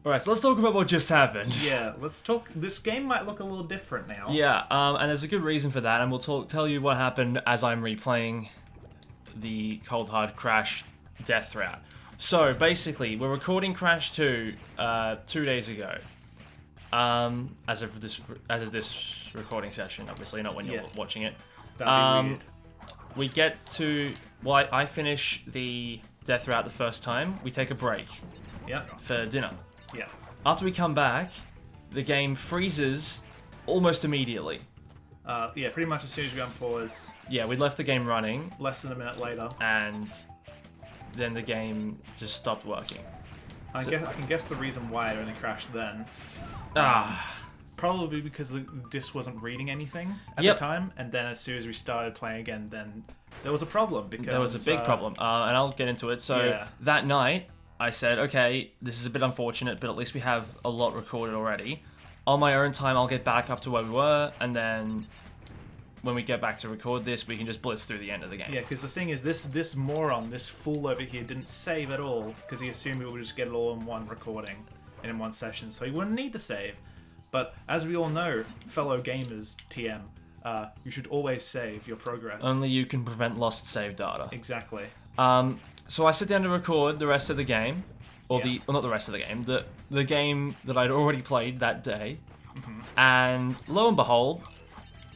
Alright, so let's talk about what just happened. Yeah, let's talk. This game might look a little different now. Yeah, and there's a good reason for that, and we'll tell you what happened as I'm replaying the Cold Hard Crash death route. So, basically, we're recording Crash 2 2 days ago. As of this recording session, obviously, not when you're watching it. That'd be weird. We get to... Well, I finish the death route the first time. We take a break for dinner. Yeah. After we come back, the game freezes almost immediately. Yeah, pretty much as soon as we unpause. Yeah, we left the game running. Less than a minute later. And then the game just stopped working. I can guess the reason why it only crashed then. Probably because the disc wasn't reading anything at the time, and then as soon as we started playing again, then there was a problem. Because there was a big problem, and I'll get into it. So that night, I said, okay, this is a bit unfortunate, but at least we have a lot recorded already. On my own time, I'll get back up to where we were, and then when we get back to record this, we can just blitz through the end of the game. Yeah, because the thing is, this moron, this fool over here, didn't save at all, because he assumed we would just get it all in one recording and in one session, so he wouldn't need to save. But as we all know, fellow gamers, TM, you should always save your progress. Only you can prevent lost save data. Exactly. So I sit down to record the rest of the game, or not the rest of the game, the game that I'd already played that day, and lo and behold,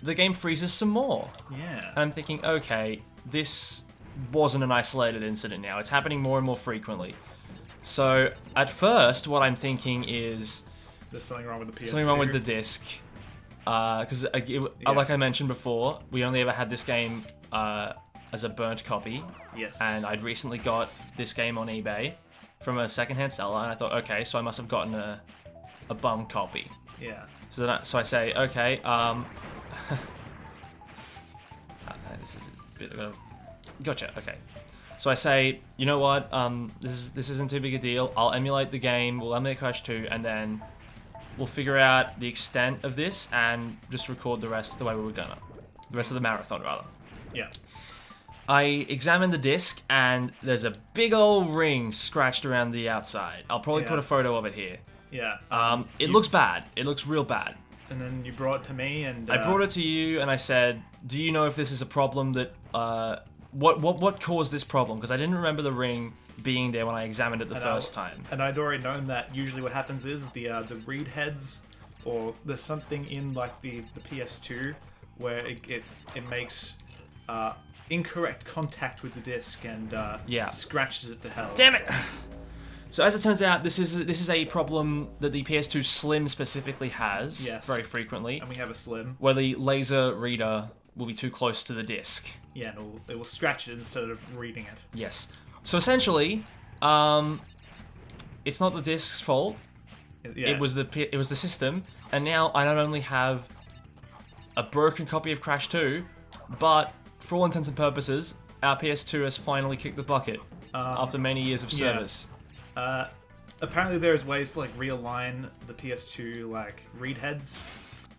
the game freezes some more. Yeah. And I'm thinking, okay, this wasn't an isolated incident now. It's happening more and more frequently. So at first, what I'm thinking is there's something wrong with the PS2. Something wrong with the disc. Because, like I mentioned before, we only ever had this game as a burnt copy. Yes. And I'd recently got this game on eBay from a secondhand seller, and I thought, okay, so I must have gotten a bum copy. Yeah. So I say, okay, this is a bit of gotcha. Okay. So I say, you know what? This isn't too big a deal. I'll emulate the game. We'll emulate Crash 2, and then we'll figure out the extent of this and just record the rest the way we were gonna. The rest of the marathon, rather. Yeah. I examined the disc, and there's a big old ring scratched around the outside. I'll probably put a photo of it here. Yeah. It looks bad. It looks real bad. And then you brought it to me, and I brought it to you, and I said, "Do you know if this is a problem that what caused this problem?" Because I didn't remember the ring being there when I examined it the first time. And I'd already known that usually what happens is the read heads, or there's something in like the PS2 where it makes incorrect contact with the disc and scratches it to hell. Damn it! So as it turns out, this is a problem that the PS2 Slim specifically has very frequently. And we have a Slim. Where the laser reader will be too close to the disc. Yeah, and it will scratch it instead of reading it. Yes. So essentially, it's not the disc's fault. Yeah. It was the system, and now I not only have a broken copy of Crash 2, but for all intents and purposes, our PS2 has finally kicked the bucket after many years of service. Apparently there's ways to like realign the PS2 like read heads,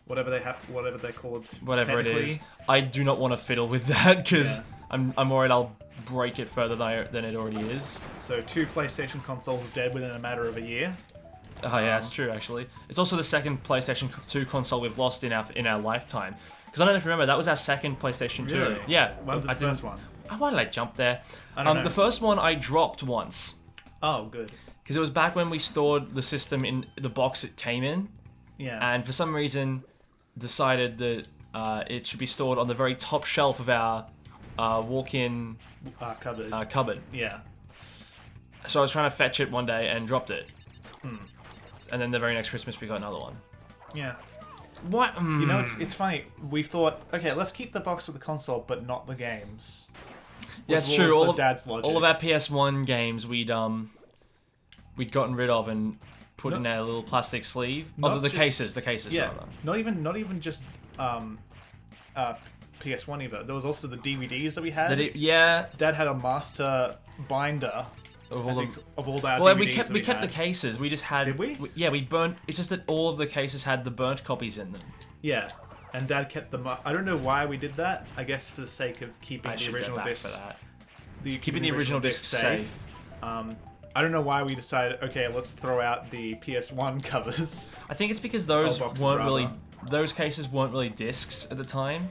whatever they're called. Whatever it is, I do not want to fiddle with that because I'm worried I'll break it further than it already is. So 2 PlayStation consoles dead within a matter of a year. Oh yeah, it's true actually. It's also the second PlayStation 2 console we've lost in our lifetime. Because I don't know if you remember, that was our second PlayStation 2. Really? Yeah. When was the first one? Why did I jump there? I don't know. The first one I dropped once. Oh, good. Because it was back when we stored the system in the box it came in. Yeah. And for some reason, decided that it should be stored on the very top shelf of our walk-in cupboard. Yeah. So I was trying to fetch it one day and dropped it. And then the very next Christmas we got another one. Yeah. What? You know, it's funny. We thought, okay, let's keep the box with the console, but not the games. Yeah, it's true. All of our PS1 games we'd gotten rid of and put in a little plastic sleeve. The cases yeah, rather. Not even just PS1 either. There was also the DVDs that we had. Dad had a master binder of all our DVDs. We kept the cases. We just had. Did we? Yeah, we burnt. It's just that all of the cases had the burnt copies in them. Yeah, and Dad kept them. I don't know why we did that. I guess for the sake of keeping the original disc. Keeping the original disc safe. I don't know why we decided, okay, let's throw out the PS1 covers. I think it's because those boxes, weren't rather. really, those cases weren't really discs at the time.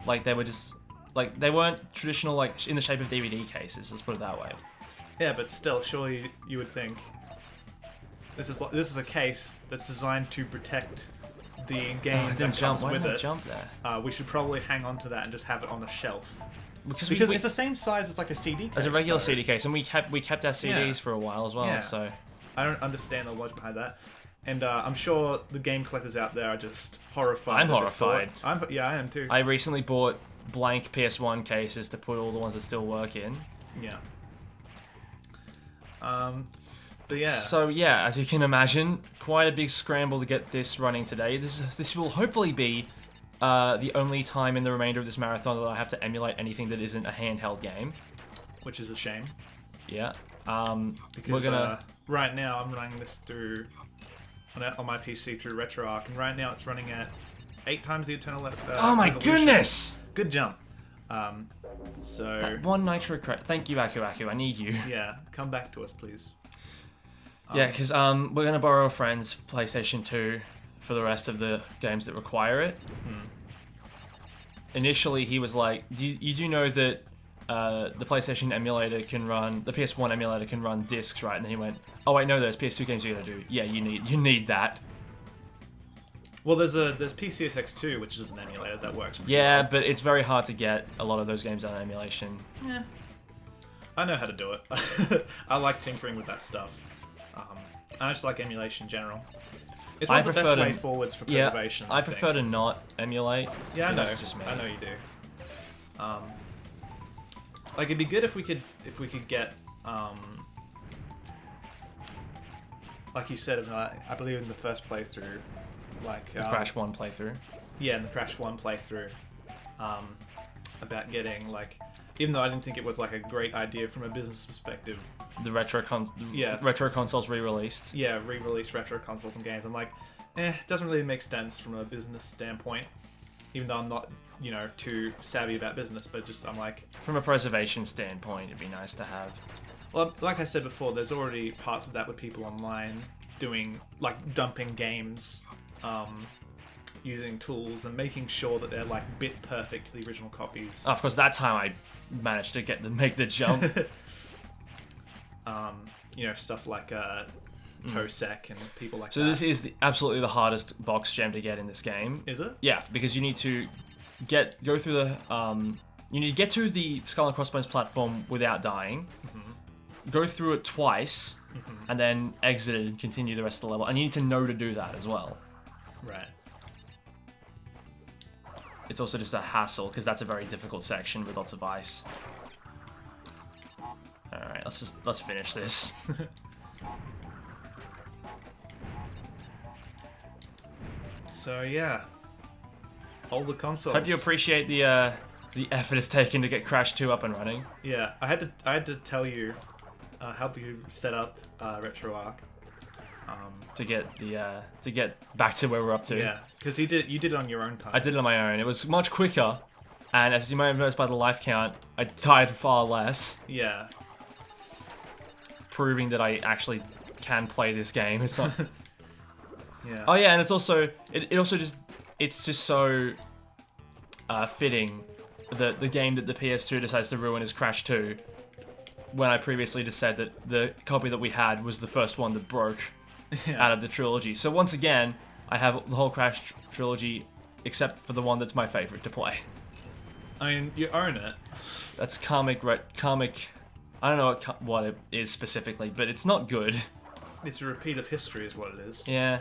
Like they were just, like they weren't traditional like in the shape of DVD cases. Let's put it that way. Yeah, but still, surely you would think this is a case that's designed to protect the game I that didn't jump. comes Why with did I it. jump there? We should probably hang on to that and just have it on the shelf Because it's the same size as like a CD case. as a regular though. CD case, and we kept our CDs Yeah. for a while as well. Yeah. So I don't understand the logic behind that, and I'm sure the game collectors out there are just horrified. I'm at this horrified. thought. I am too. I recently bought blank PS1 cases to put all the ones that still work in. Yeah. But yeah. So yeah, as you can imagine, quite a big scramble to get this running today. This will hopefully be the only time in the remainder of this marathon that I have to emulate anything that isn't a handheld game. Which is a shame. Yeah. Because we're gonna. right now I'm running this through on my PC through RetroArch, and right now it's running at 8 times the eternal. Oh my resolution. goodness! Good jump. So That one nitro credit. Thank you, Aku. I need you. yeah, come back to us, please. Yeah, because we're gonna borrow a friend's PlayStation 2 for the rest of the games that require it. Initially, he was like, "You do know that the PlayStation emulator can run, the PS1 emulator can run discs, right?" And then he went, "Oh wait, no, there's PS2 games you gotta do. Yeah, you need that." Well, there's PCSX2, which is an emulator that works. pretty Yeah, well. but it's very hard to get a lot of those games on emulation. Yeah. I know how to do it. I like tinkering with that stuff. I just like emulation in general. It's one of the best way forwards for preservation. I prefer to not emulate. Yeah, I but know. That's just me. I know you do. Like it'd be good if we could get like you said, I believe in the first playthrough, like The Crash 1 playthrough. Yeah, in the Crash 1 playthrough, about getting like, even though I didn't think it was like a great idea from a business perspective. The retro consoles re-released. Yeah, re-release retro consoles and games. I'm like, it doesn't really make sense from a business standpoint. Even though I'm not, too savvy about business, but just I'm like, From a preservation standpoint, it'd be nice to have. well, like I said before, there's already parts of that with people online doing like dumping games, using tools and making sure that they're like bit perfect to the original copies. Of course, that time I managed to make the jump. Stuff like Tosec and people like that. So this is absolutely the hardest box gem to get in this game. Is it? Yeah, because you need to go through the you need to get to the Skull and Crossbones platform without dying. Go through it twice, and then exit it and continue the rest of the level. And you need to know to do that as well. Right. It's also just a hassle because that's a very difficult section with lots of ice. All right, let's finish this. So yeah, all the consoles. Hope you appreciate the effort it's taken to get Crash 2 up and running. Yeah, I had to tell you, help you set up RetroArch. To get back to where we're up to. Yeah, because you did it on your own time. I did it on my own. It was much quicker, and as you might have noticed by the life count, I died far less, Yeah. proving that I actually can play this game. It's not. Yeah. Oh yeah, and it's also it's just so fitting that the game that the PS2 decides to ruin is Crash 2, when I previously just said that the copy that we had was the first one that broke Yeah. out of the trilogy. So once again, I have the whole Crash trilogy except for the one that's my favorite to play. I mean, you own it. That's karmic. I don't know what it is specifically, but it's not good. It's a repeat of history, is what it is. Yeah.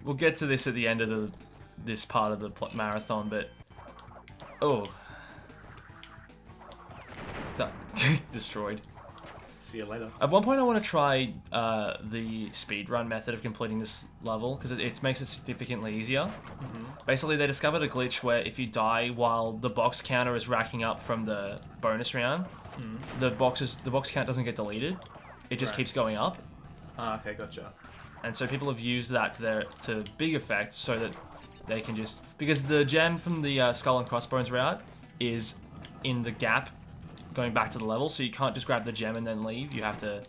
We'll get to this at the end of this part of the marathon, but oh, destroyed. See you later. At one point, I want to try the speedrun method of completing this level because it makes it significantly easier. Basically, they discovered a glitch where if you die while the box counter is racking up from the bonus round, the box count doesn't get deleted. It just Right. keeps going up. Ah, okay, gotcha. And so people have used that to big effect so that they can because the gem from the Skull and Crossbones route is in the gap going back to the level, so you can't just grab the gem and then leave. You have to...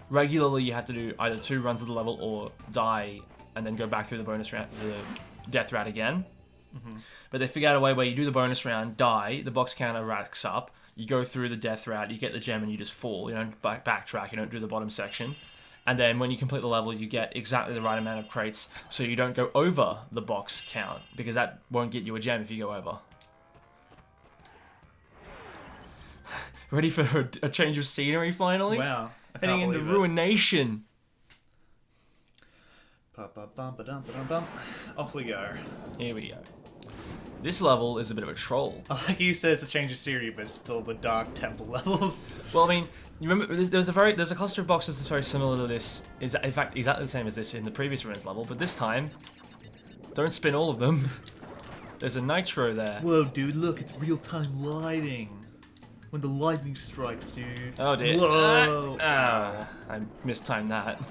Regularly, you have to do either 2 runs of the level or die and then go back through the bonus round, the death route again. But they figured out a way where you do the bonus round, die, the box counter racks up, you go through the death route, you get the gem and you just fall. You don't backtrack, you don't do the bottom section. And then when you complete the level, you get exactly the right amount of crates, so you don't go over the box count, because that won't get you a gem if you go over. Ready for a change of scenery finally? Wow. Heading into Ruination. Off we go. Here we go. This level is a bit of a troll. Like you said, it's a change of scenery, but it's still the Dark Temple levels. Well, I mean, you remember there's a cluster of boxes that's very similar to this. Is in fact exactly the same as this in the previous ruins level, but this time, don't spin all of them. There's a nitro there. Whoa, dude! Look, it's real-time lighting. When the lightning strikes, dude. Oh dear. Whoa! I mistimed that.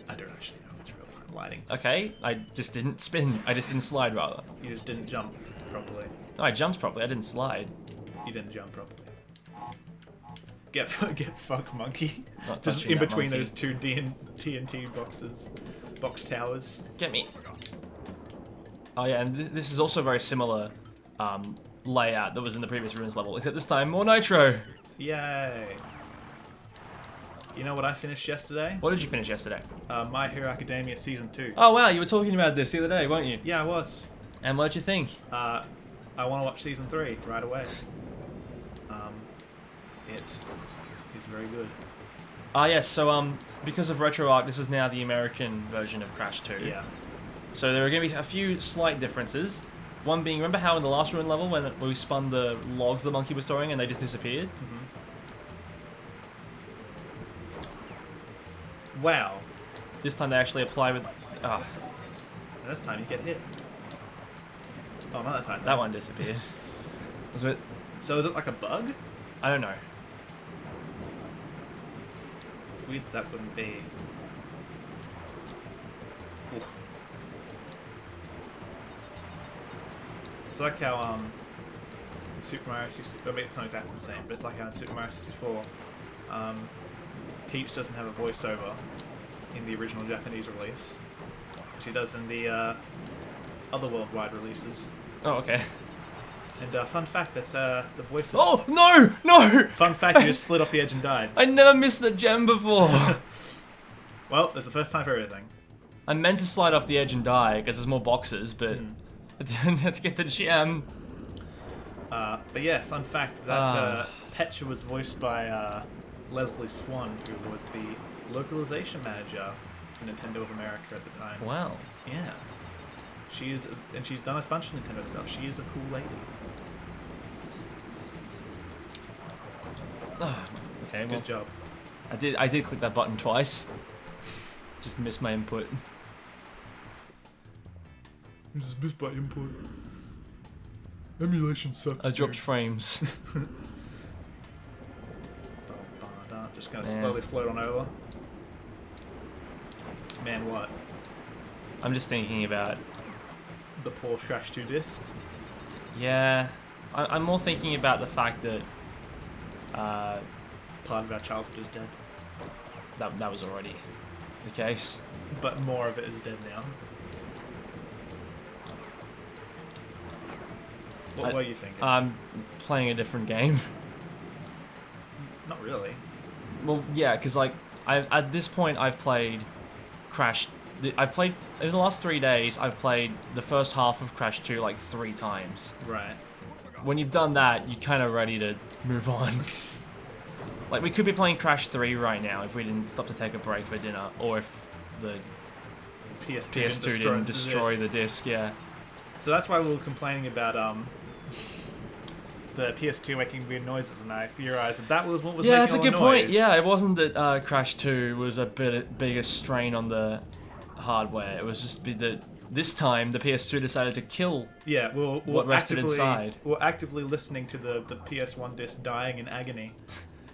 I don't actually know if it's real-time lighting. Okay, I just didn't spin. I just didn't slide, rather. You just didn't jump properly. No, I jumped properly. I didn't slide. You didn't jump properly. Get fucked, monkey. Not Just touching in that between monkey. those 2 TNT box towers. Get me. Oh yeah, and this is also very similar layout that was in the previous ruins level, except this time more nitro. Yay! You know what I finished yesterday? What did you finish yesterday? My Hero Academia Season 2. Oh wow, you were talking about this the other day, weren't you? Yeah, I was. And what did you think? I want to watch Season 3 right away. It is very good. Ah yes, so because of RetroArch, this is now the American version of Crash 2. Yeah. So there are going to be a few slight differences. One being, remember how in the last ruin level when we spun the logs the monkey was throwing and they just disappeared? Wow. This time they actually apply with... And this time you get hit. Oh, not that time. That one disappeared. Was it? So is it like a bug? I don't know. It's weird that wouldn't be. Oof. It's like how in Super Mario 64. I mean, it's not exactly the same, but it's like how in Super Mario 64, Peach doesn't have a voiceover in the original Japanese release. She does in the other worldwide releases. Oh, okay. And fun fact, that's the voice of... Oh, no! No! Fun fact, you just slid off the edge and died. I never missed the gem before. Well, there's the first time for everything. I meant to slide off the edge and die because there's more boxes, but let's get the gem. But yeah, fun fact, that Petra was voiced by Leslie Swan, who was the localization manager for Nintendo of America at the time. Wow. Yeah. She is, and she's done a bunch of Nintendo stuff. She is a cool lady. Okay, well, Good job. I did click that button twice. Just missed my input. Just missed my input. Emulation sucks. I dropped frames. Just gonna slowly float on over. Man, what? I'm just thinking about... The poor Crash 2 disc? Yeah, I'm more thinking about the fact that Part of our childhood is dead. that was already the case. But more of it is dead now. What were you thinking? I'm playing a different game. Not really. Well, yeah, because like at this point I've played Crash. I've played in the last 3 days. I've played the first half of Crash 2 like 3 times. Right. When you've done that, you're kind of ready to move on. Like we could be playing Crash 3 right now if we didn't stop to take a break for dinner, or if the PS2 didn't destroy the disc. Yeah. So that's why we were complaining about the PS2 making weird noises, and I theorized that was what was making all the noise. Yeah, that's a good point. Yeah, it wasn't that Crash 2 was a bigger strain on the hardware. It was just that this time the PS2 decided to kill what rested inside. We're actively listening to the PS1 disc dying in agony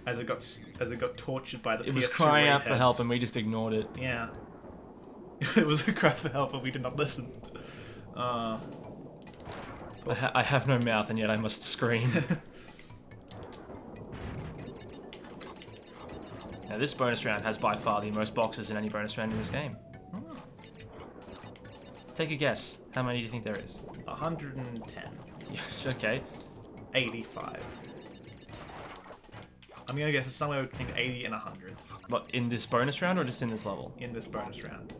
as it got tortured by the PS2 It was crying out for heads. help, and we just ignored it. Yeah. It was a cry for help, and we did not listen. I have no mouth, and yet I must scream. Now, this bonus round has by far the most boxes in any bonus round in this game. Take a guess. How many do you think there is? 110. Yes, okay. 85. I'm gonna guess it's somewhere between 80 and 100 What, in this bonus round or just in this level? in this bonus round.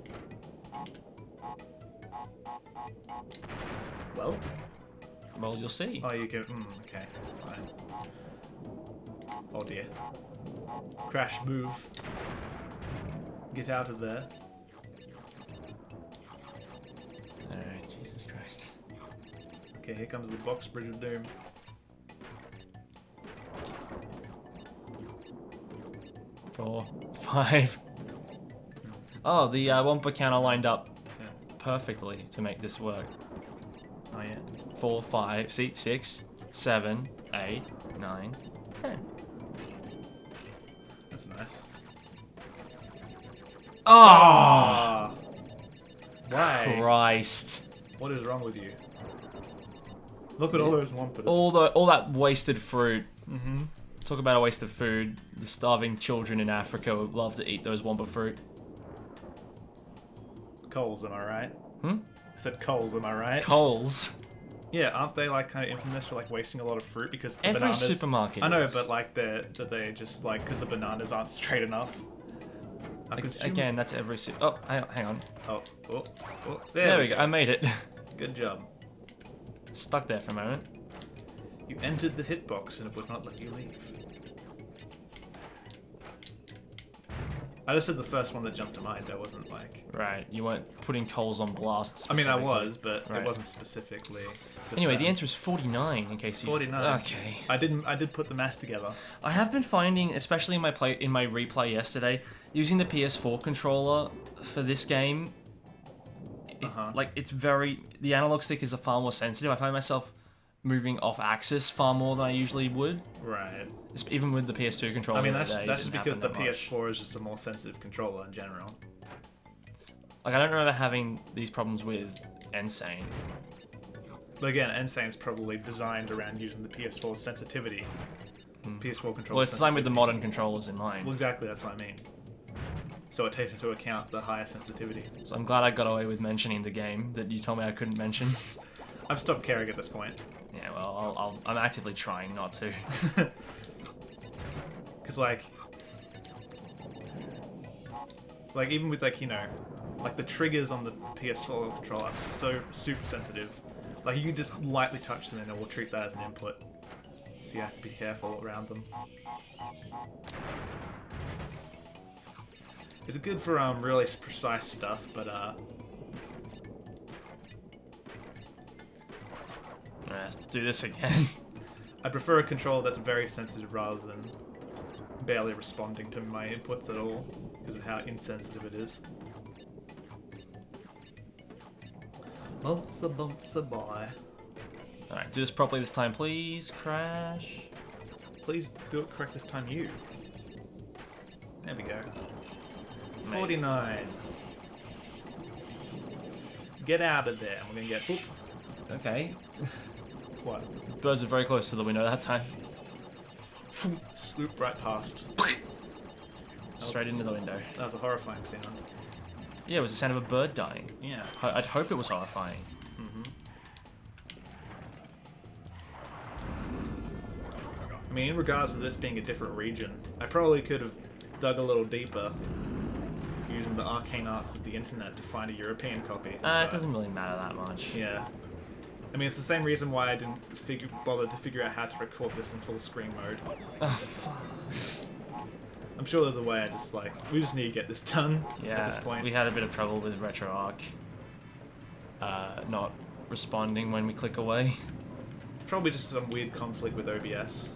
Well, Well, you'll see. oh, you can. Okay, fine. Oh dear. Crash, move. Get out of there. Alright, Jesus Christ. Okay, here comes the box bridge of doom. Four, 5. Oh, the Wumpa counter lined up Yeah. perfectly to make this work. Oh yeah. 4, 5, see, 6, 7, 8, 9, 10. That's nice. Oh! Ah. Why? Christ. What is wrong with you? Look at all those Wumpas. All that wasted fruit. Mm-hmm. Talk about a waste of food. The starving children in Africa would love to eat those Wumpa fruit. Coles, am I right? Hmm? I said Coles, am I right? Coles. Yeah, aren't they like kind of infamous for like wasting a lot of fruit because the Every bananas... supermarket I know, is. but like they just like because the bananas aren't straight enough. I could assume- Again, that's every Oh, hang on. Oh, There we go. I made it. Good job. Stuck there for a moment. You entered the hitbox and it would not let you leave. I just said the first one that jumped to mind. I wasn't like. Right, you weren't putting Coles on blast. I mean, I specifically. was, but Right. it wasn't specifically. Just Anyway, that. the answer is 49. In case you. 49. Okay. I did put the math together. I have been finding, especially in my replay yesterday, using the PS4 controller for this game. Like it's the analog stick is far more sensitive. I find myself moving off axis far more than I usually would. Right. Even with the PS2 controller. I mean, the that's other day, it just didn't because the happen that much. PS4 is just a more sensitive controller in general. Like I don't remember having these problems with Insane. But again, Insane's probably designed around using the PS4 sensitivity. PS4 controller. Well, it's designed with the modern controllers in mind. Well, exactly. That's what I mean. So it takes into account the higher sensitivity. So I'm glad I got away with mentioning the game that you told me I couldn't mention. I've stopped caring at this point. Yeah, well, I'm actively trying not to. Because like even with like like the triggers on the PS4 controller are so super sensitive. Like you can just lightly touch them and it will treat that as an input. So you have to be careful around them. It's good for really precise stuff, but Let's do this again. I prefer a controller that's very sensitive rather than barely responding to my inputs at all because of how insensitive it is. Bumps a boy. Alright, do this properly this time, please. Crash. Please do it correct this time, you. There we go. 49. Get out of there. We're gonna get boop. Okay. What? Birds are very close to the window that time. Swoop right past. Straight into the window. That was a horrifying sound. Yeah, it was the sound of a bird dying. Yeah. I'd hope it was horrifying. I mean, in regards to this being a different region, I probably could have dug a little deeper using the arcane arts of the internet to find a European copy. It but, doesn't really matter that much. Yeah. I mean, it's the same reason why I didn't bother to figure out how to record this in full screen mode. Oh, fuck. I'm sure there's a way. We just need to get this done Yeah, at this point. we had a bit of trouble with RetroArch not responding when we click away. Probably just some weird conflict with OBS.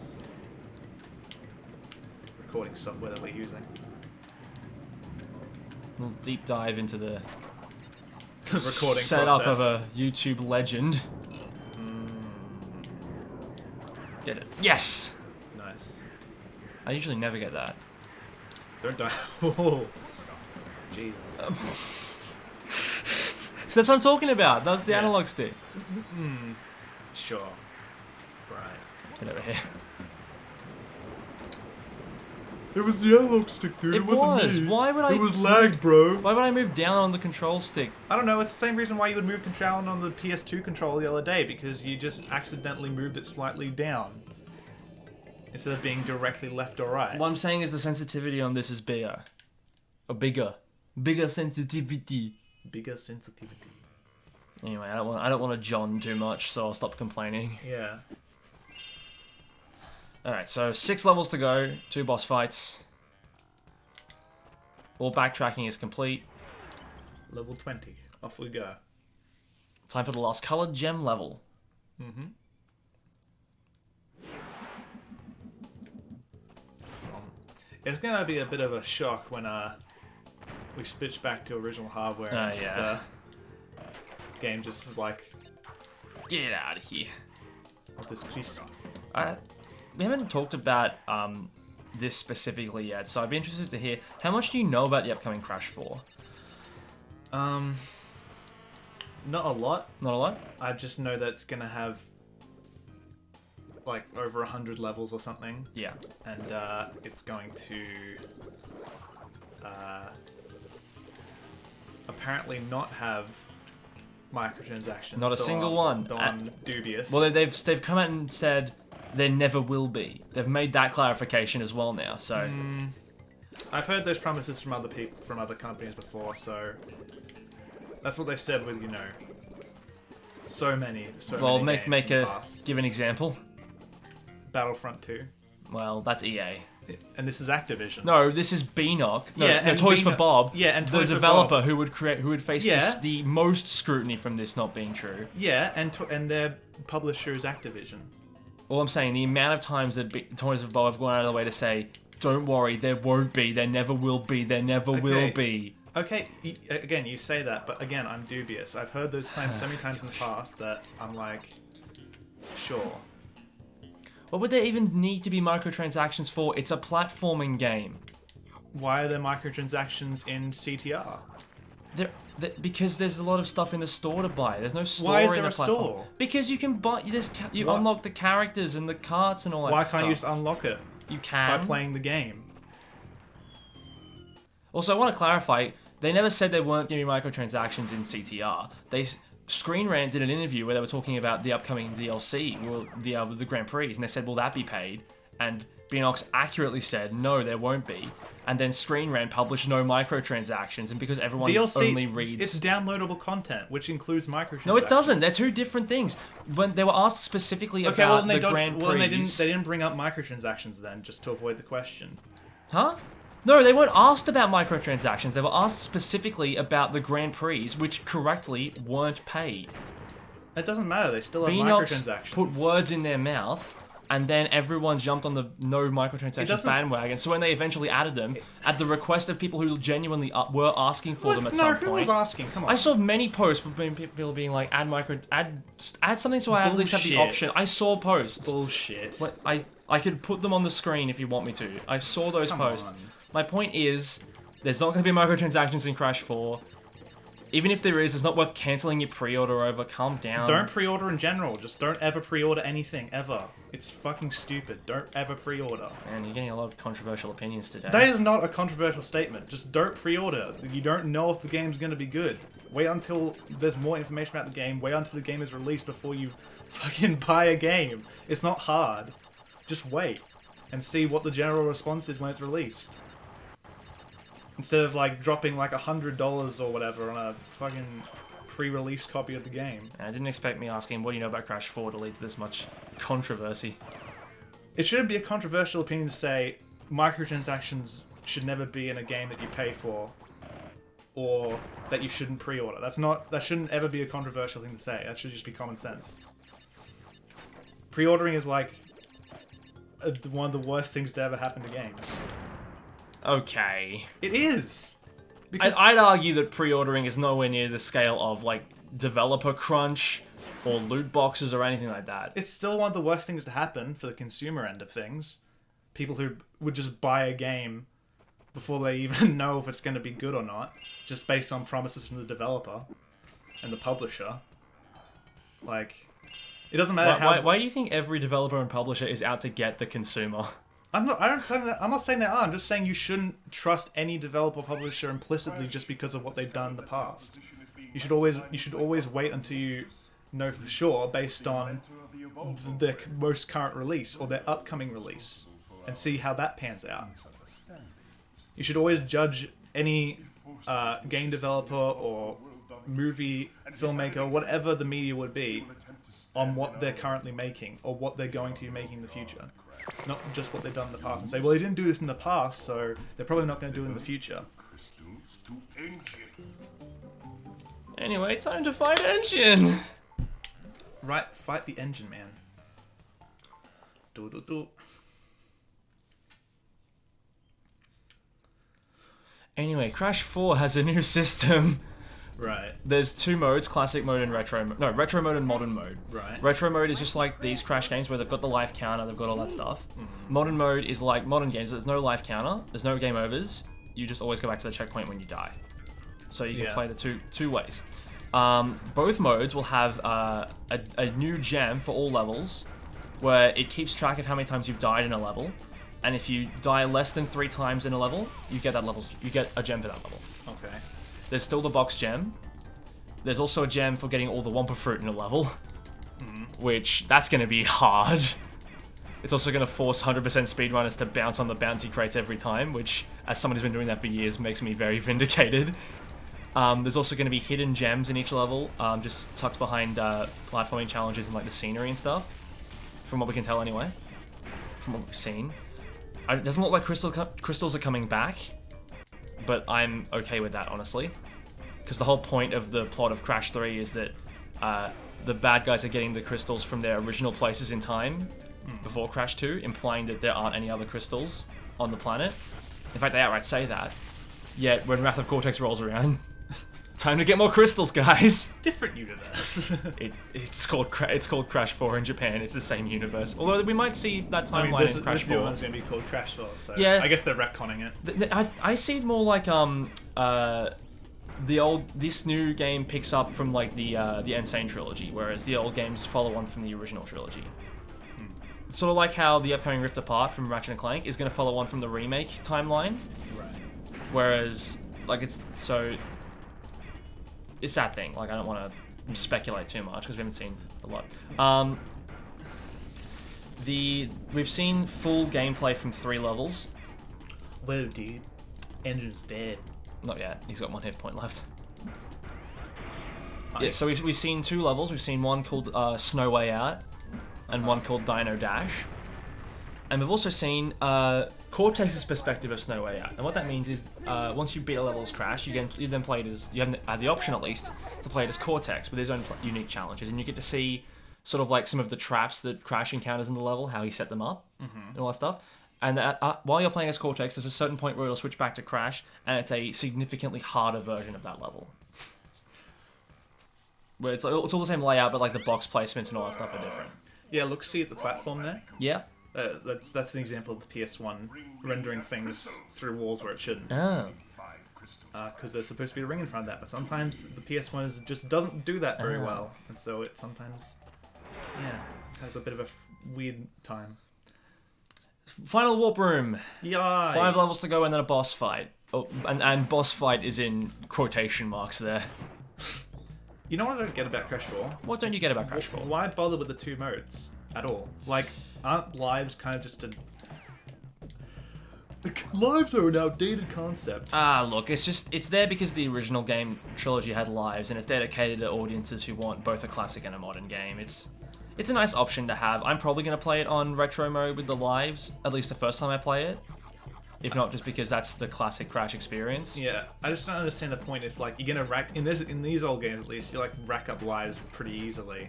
Recording software that we're using. A little deep dive into the Recording setup process. of a YouTube legend. Get it? Yes! Nice. I usually never get that. Don't die. Oh, Jesus. So that's what I'm talking about. That was the Yeah. analog stick. Sure. Right. Get over here. It was the analog stick, dude. It was. Why would I? It was lag, bro. Why would I move down on the control stick? I don't know. It's the same reason why you would move control on the PS2 controller the other day, because you just accidentally moved it slightly down instead of being directly left or right. What I'm saying is the sensitivity on this is bigger. Or bigger. Bigger sensitivity. Bigger sensitivity. Anyway, I don't want to John too much, so I'll stop complaining. Yeah. Alright, so 6 levels to go, 2 boss fights. All backtracking is complete. Level 20. Off we go. Time for the last colored gem level. Mm-hmm. It's gonna be a bit of a shock when we switch back to original hardware and just game just is like, Get out of here. what this crisp. We haven't talked about this specifically yet, so I'd be interested to hear, how much do you know about the upcoming Crash 4? Not a lot. Not a lot? I just know that it's gonna have like over 100 levels or something. Yeah. And it's going to apparently not have microtransactions. Not a single one. Dubious. Well, they've come out and said there never will be. They've made that clarification as well now, so... I've heard those promises from other people, from other companies before, so... That's what they said with, you know... So many Well, games in the past. give an example. Battlefront 2. Well, that's EA. And this is Activision. No, this is Beanock. No, Yeah, and Toys for Bob. Yeah, and the Toys for developer Bob. who would face the most scrutiny from this not being true. Yeah, and their publisher is Activision. All I'm saying, the amount of times that Toys for Bob have gone out of their way to say, "Don't worry, there won't be, there never will be, there never will be." Okay, again, you say that, but again, I'm dubious. I've heard those claims so many times in the past that I'm like, sure. What would there even need to be microtransactions for? It's a platforming game. Why are there microtransactions in CTR? Because there's a lot of stuff in the store to buy. There's no store Why is in there the a platform. store? Because you can buy you What? unlock the characters and the carts and all that Why stuff. can't you just unlock it You can. by playing the game? Also, I want to clarify, they never said there weren't going to be microtransactions in CTR. Screen Rant did an interview where they were talking about the upcoming DLC, the Grand Prix, and they said, will that be paid? And Beanox accurately said, no, there won't be. And then Screen Rant published no microtransactions, and because everyone DLC, only reads... It's downloadable content, which includes microtransactions. No, it doesn't. They're two different things. When they were asked specifically Okay, about well, the Grand Prix... they didn't bring up microtransactions then, just to avoid the question. Huh? No, they weren't asked about microtransactions. They were asked specifically about the Grand Prix, which correctly weren't paid. It doesn't matter. They still have Beanox microtransactions. put words in their mouth, and then everyone jumped on the no microtransactions bandwagon. So when they eventually added them, at the request of people who genuinely were asking for them at some who point... was asking? Come on. I saw many posts from people being like, add something so I at least have the Bullshit. option. I saw posts. Bullshit. What I could put them on the screen if you want me to. I saw those posts. on. My point is, there's not going to be microtransactions in Crash 4. Even if there is, it's not worth cancelling your pre-order over. Calm down. Don't pre-order in general. Just don't ever pre-order anything, ever. It's fucking stupid. Don't ever pre-order. Man, you're getting a lot of controversial opinions today. That is not a controversial statement. Just don't pre-order. You don't know if the game's going to be good. Wait until there's more information about the game. Wait until the game is released before you fucking buy a game. It's not hard. Just wait and see what the general response is when it's released. Instead of like dropping like $100 or whatever on a fucking pre-release copy of the game. I didn't expect me asking, what do you know about Crash 4 to lead to this much controversy. It shouldn't be a controversial opinion to say microtransactions should never be in a game that you pay for, or that you shouldn't pre-order. That shouldn't ever be a controversial thing to say. That should just be common sense. Pre-ordering is like one of the worst things to ever happen to games. Okay. It is. Because I'd argue that pre-ordering is nowhere near the scale of, like, developer crunch or loot boxes or anything like that. it's still one of the worst things to happen for the consumer end of things. People who would just buy a game before they even know if it's going to be good or not, just based on promises from the developer and the publisher. Like, it doesn't matter Why do you think every developer and publisher is out to get the consumer? I'm not saying they are. I'm just saying you shouldn't trust any developer publisher implicitly just because of what they've done in the past. You should always wait until you know for sure based on their most current release or their upcoming release and see how that pans out. You should always judge any game developer or movie filmmaker, whatever the media would be, on what they're currently making or what they're going to be making in the future. Not just what they've done in the past and say, well, they didn't do this in the past, so they're probably not going to do it in the future. Anyway, time to fight Engine! Right, fight the engine, man. Do. Anyway, Crash 4 has a new system. Right. There's two modes, classic mode and retro mode. No, retro mode and modern mode. Right. Retro mode is just like these Crash games where they've got the life counter, they've got all that stuff. Modern mode is like modern games, there's no life counter, there's no game overs, you just always go back to the checkpoint when you die. So you can play the two ways. Both modes will have a new gem for all levels, where it keeps track of how many times you've died in a level, and if you die less than 3 times in a level, you get a gem for that level. Okay. There's still the box gem. There's also a gem for getting all the Wumpa Fruit in a level, which that's going to be hard. It's also going to force 100% speedrunners to bounce on the bouncy crates every time, which, as someone who's been doing that for years, makes me very vindicated. There's also going to be hidden gems in each level, just tucked behind platforming challenges and like the scenery and stuff, from what we can tell anyway, from what we've seen. It doesn't look like crystals are coming back, but I'm okay with that, honestly. Because the whole point of the plot of Crash 3 is that the bad guys are getting the crystals from their original places in time, before Crash 2, implying that there aren't any other crystals on the planet. In fact, they outright say that. Yet, when Wrath of Cortex rolls around, time to get more crystals, guys! Different universe. It's called Crash 4 in Japan. It's the same universe. Although we might see that timeline in Crash 4. This one's going to be called Crash 4, so yeah, I guess they're retconning it. I see it more like this new game picks up from like the Insane trilogy, whereas the old games follow on from the original trilogy. Sort of like how the upcoming Rift Apart from Ratchet and Clank is going to follow on from the remake timeline. Right. Whereas, like, it's that thing. Like, I don't want to speculate too much because we haven't seen a lot. We've seen full gameplay from 3 levels. Whoa, dude. Engine's dead. Not yet. He's got 1 hit point left. Yeah, so we've seen 2 levels. We've seen one called Snow Way Out and one called Dino Dash. And we've also seen Cortex's perspective of Snow Way Out. And what that means is once you beat a level as Crash, you then play it as... You have the option, at least, to play it as Cortex with his own unique challenges. And you get to see sort of like some of the traps that Crash encounters in the level, how he set them up, and all that stuff. And while you're playing as Cortex, there's a certain point where it'll switch back to Crash, and it's a significantly harder version of that level. Where it's all the same layout, but like the box placements and all that stuff are different. Yeah, look, see at the platform there? Yeah. That's an example of the PS1 rendering things through walls where it shouldn't. Oh. Because there's supposed to be a ring in front of that, but sometimes the PS1 just doesn't do that very well, and so it sometimes, has a bit of a weird time. Final warp room. Yeah. 5 levels to go and then a boss fight. Oh, and boss fight is in quotation marks there. You know what I don't get about Crash 4? What don't you get about Crash 4? Why bother with the 2 modes at all? Like, aren't lives kind of just a... Lives are an outdated concept. Look, it's there because the original game trilogy had lives, and it's dedicated to audiences who want both a classic and a modern game. It's a nice option to have. I'm probably going to play it on retro mode with the lives, at least the first time I play it. If not, just because that's the classic Crash experience. Yeah, I just don't understand the point if, like, you're gonna rack... In these old games, at least, you, like, rack up lives pretty easily.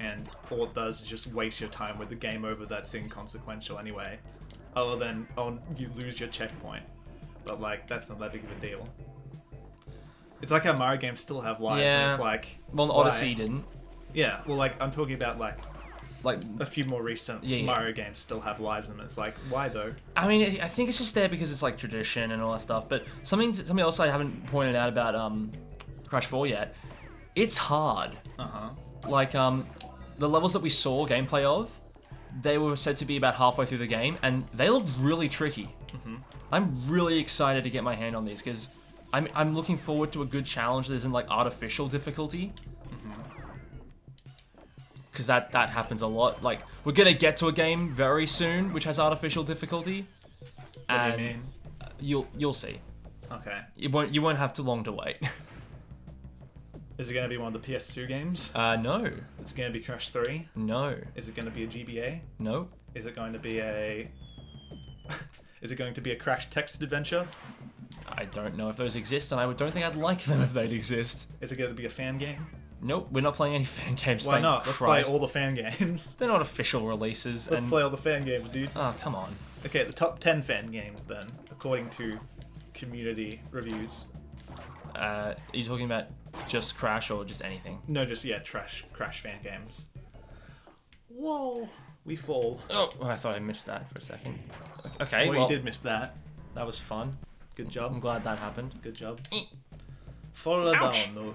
And all it does is just waste your time with the game over that's inconsequential anyway. Other than, you lose your checkpoint. But, like, that's not that big of a deal. It's like how Mario games still have lives, and it's like... Well, Odyssey didn't. Yeah, well, like, I'm talking about, like like a few more recent Mario games still have lives in them. It's like, why though? I mean, I think it's just there because it's like tradition and all that stuff. But something else I haven't pointed out about Crash 4 yet. It's hard. Uh-huh. Like the levels that we saw gameplay of, they were said to be about halfway through the game, and they look really tricky. I'm really excited to get my hand on these because I'm looking forward to a good challenge that isn't like artificial difficulty. Because that happens a lot. Like, we're gonna get to a game very soon which has artificial difficulty. What do you mean? You'll see. Okay. You won't have too long to wait. Is it going to be one of the PS2 games? No. Is it going to be Crash 3? No. Is it going to be a GBA? No. Is it going to be a... Is it going to be a Crash text adventure? I don't know if those exist, and I don't think I'd like them if they'd exist. Is it going to be a fan game? Nope, we're not playing any fan games. Why thank not? Let's Christ. play all the fan games. They're not official releases. Let's play all the fan games, dude. Oh, come on. Okay, the top 10 fan games then, according to community reviews. Are you talking about just Crash or just anything? No, just, yeah, Crash fan games. Whoa, we fall. Oh, I thought I missed that for a second. Okay, Well, you did miss that. That was fun. Good I'm job. glad that happened. Good job. Fall down, Ouch. though.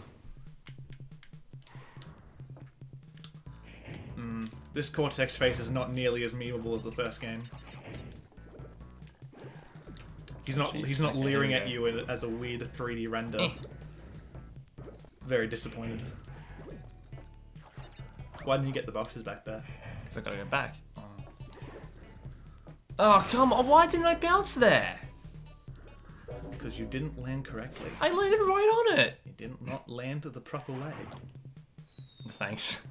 This Cortex face is not nearly as memeable as the first game. He's not Jeez, he's not okay, leering here at we you as a weird 3D render. Very disappointed. Why didn't you get the boxes back there? Because I gotta go back. Oh, come on. Why didn't I bounce there? Because you didn't land correctly. I landed right on it. You didn't not land the proper way. Thanks.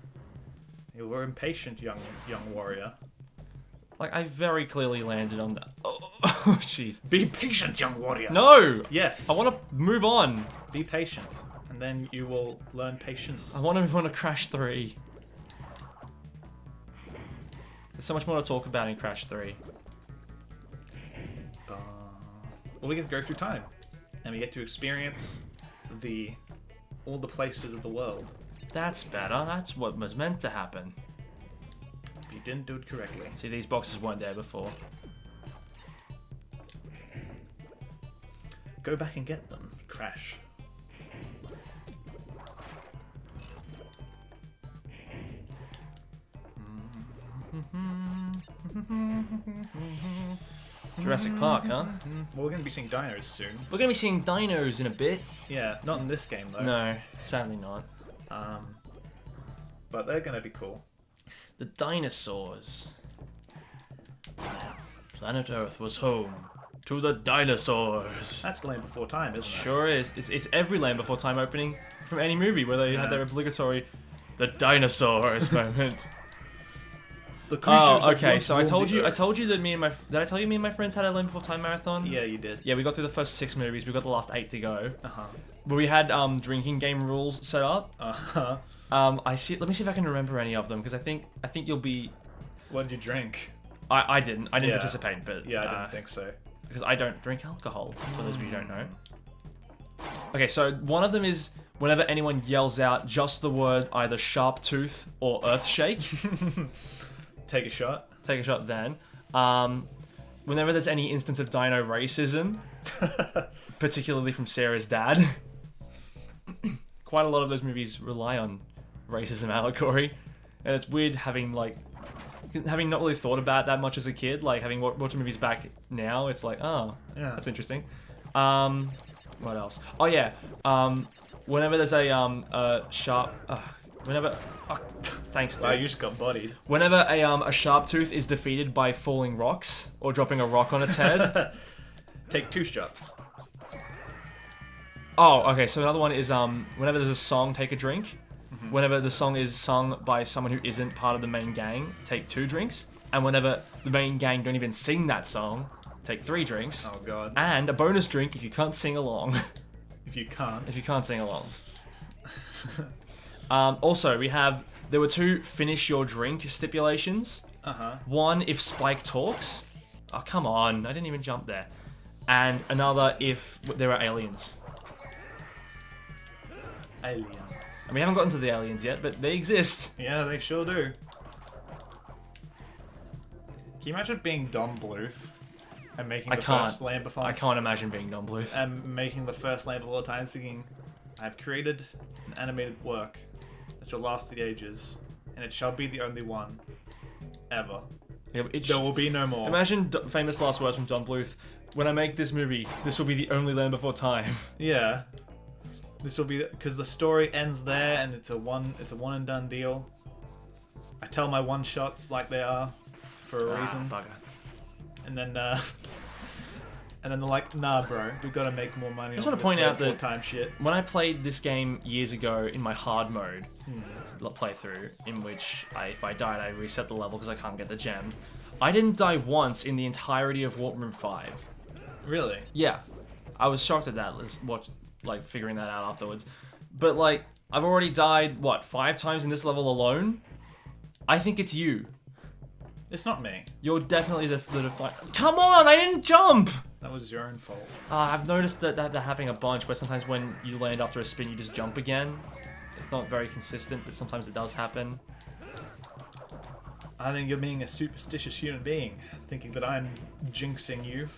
You were impatient, young warrior. Like, I very clearly landed on that. Oh, jeez. Be patient, young warrior. No! Yes. I want to move on. Be patient, and then you will learn patience. I want to move on to Crash 3. There's so much more to talk about in Crash 3. Well, we get to go through time, and we get to experience all the places of the world. That's better. That's what was meant to happen. But you didn't do it correctly. See, these boxes weren't there before. Go back and get them, Crash. Jurassic Park, huh? Well, we're going to be seeing dinos soon. We're going to be seeing dinos in a bit. Yeah, not in this game, though. No, sadly not. But they're going to be cool. The dinosaurs. Planet Earth was home to the dinosaurs. That's Land Before Time, isn't it? Sure is. It's every Land Before Time opening from any movie where they had their obligatory "the dinosaurs" moment. The creatures Oh, that okay. once So I roamed told the you. I earth. told you that me and my. Did I tell you me and my friends had a Land Before Time marathon? Yeah, you did. Yeah, we got through the first 6 movies. We got the last 8 to go. Uh-huh. But we had drinking game rules set up. Uh-huh. I see. Let me see if I can remember any of them because I think you'll be. What did you drink? I didn't. I didn't Yeah. participate, but Yeah, I didn't think so. because I don't drink alcohol. For those of you who don't know. Okay, so one of them is whenever anyone yells out just the word either sharp tooth or earth shake. Take a shot. Take a shot then. Whenever there's any instance of dino racism, particularly from Sarah's dad. Quite a lot of those movies rely on racism allegory, and it's weird having not really thought about that much as a kid. Like having watched movies back now, it's like, oh, Yeah. that's interesting. What else? Oh yeah. Whenever there's a sharp, whenever, thanks, dude. Wow, you just got bodied. Whenever a sharp tooth is defeated by falling rocks or dropping a rock on its head. Take 2 shots. Oh, okay. So another one is whenever there's a song, take a drink. Whenever the song is sung by someone who isn't part of the main gang, take 2 drinks. And whenever the main gang don't even sing that song, take 3 drinks. Oh god. And a bonus drink if you can't sing along. If you can't. If you can't sing along. Also, there were 2 finish your drink stipulations. Uh-huh. One, if Spike talks. Oh, come on. I didn't even jump there. And another, if there are aliens. Aliens. And we haven't gotten to the aliens yet, but they exist. Yeah, they sure do. Can you imagine being Don Bluth and making the first Land Before I can't imagine being Don Bluth. And making the first Land Before Time thinking, I've created an animated work that shall last the ages, and it shall be the only one ever. Yeah, There will be no more. Imagine famous last words from Don Bluth. When I make this movie, this will be the only Land Before Time. Yeah. This will be because the story ends there, and it's a one and done deal. I tell my one shots like they are, for a reason. Bugger. And then they're like, nah, bro, we gotta make more money. I just want to point out that time shit. When I played this game years ago in my hard mode playthrough, in which if I died, I reset the level because I can't get the gem. I didn't die once in the entirety of Warp Room 5. Really? Yeah, I was shocked at that. Let's watch, like, figuring that out afterwards. But like, I've already died 5 times in this level alone. I think it's you. It's not me. You're definitely the Come on, I didn't jump. That was your own fault. I've noticed that happening a bunch, where sometimes when you land after a spin, you just jump again. It's not very consistent, but sometimes it does happen. I think you're being a superstitious human being, thinking that I'm jinxing you.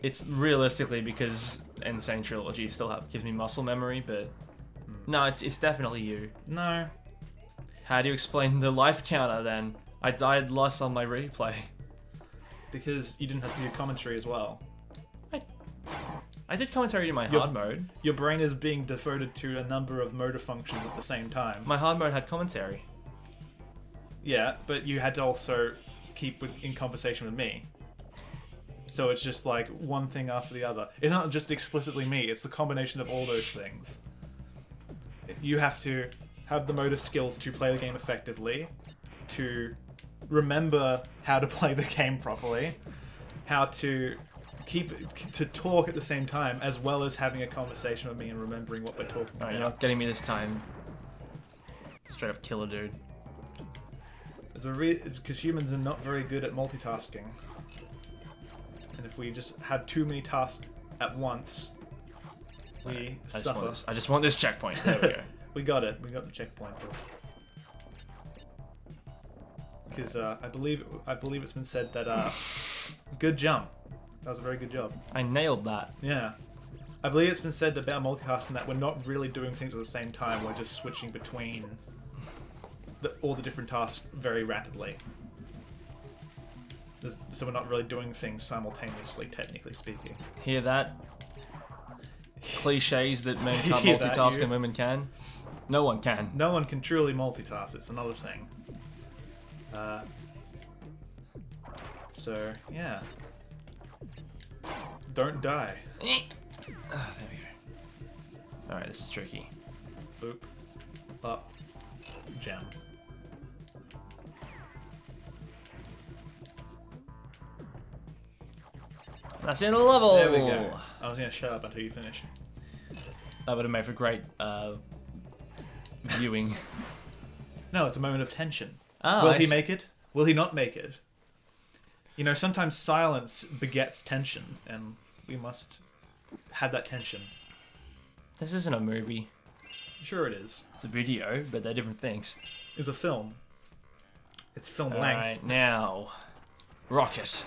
It's realistically because Insane Trilogy still gives me muscle memory, but no, it's definitely you. No. How do you explain the life counter then? I died less on my replay. Because you didn't have to do commentary as well. I did commentary in my hard mode. Your brain is being devoted to a number of motor functions at the same time. My hard mode had commentary. Yeah, but you had to also keep in conversation with me. So it's just like one thing after the other. It's not just explicitly me, it's the combination of all those things. You have to have the motor skills to play the game effectively, to remember how to play the game properly, how to talk at the same time, as well as having a conversation with me and remembering what we're talking about. You're not getting me this time. Straight up kill a dude. It's because humans are not very good at multitasking. And if we just have too many tasks at once, we suffer. I just want this checkpoint. There we go. We got it. We got the checkpoint. Because I believe it's been said that good jump. That was a very good job. I nailed that. Yeah. I believe it's been said about multitasking that we're not really doing things at the same time. We're just switching between all the different tasks very rapidly. So we're not really doing things simultaneously, technically speaking. Hear that? Cliches that men can't multitask and women can. No one can. No one can truly multitask. It's another thing. So yeah. Don't die. There we go. Alright, this is tricky. Boop. Up. Gem. That's the end of the level! There we go. I was going to shut up until you finish. That would have made for great viewing. No, it's a moment of tension. Oh, Will he make it? Will he not make it? You know, sometimes silence begets tension, and we must have that tension. This isn't a movie. Sure it is. It's a video, but they're different things. It's a film. It's film length. Alright, now... Rocket.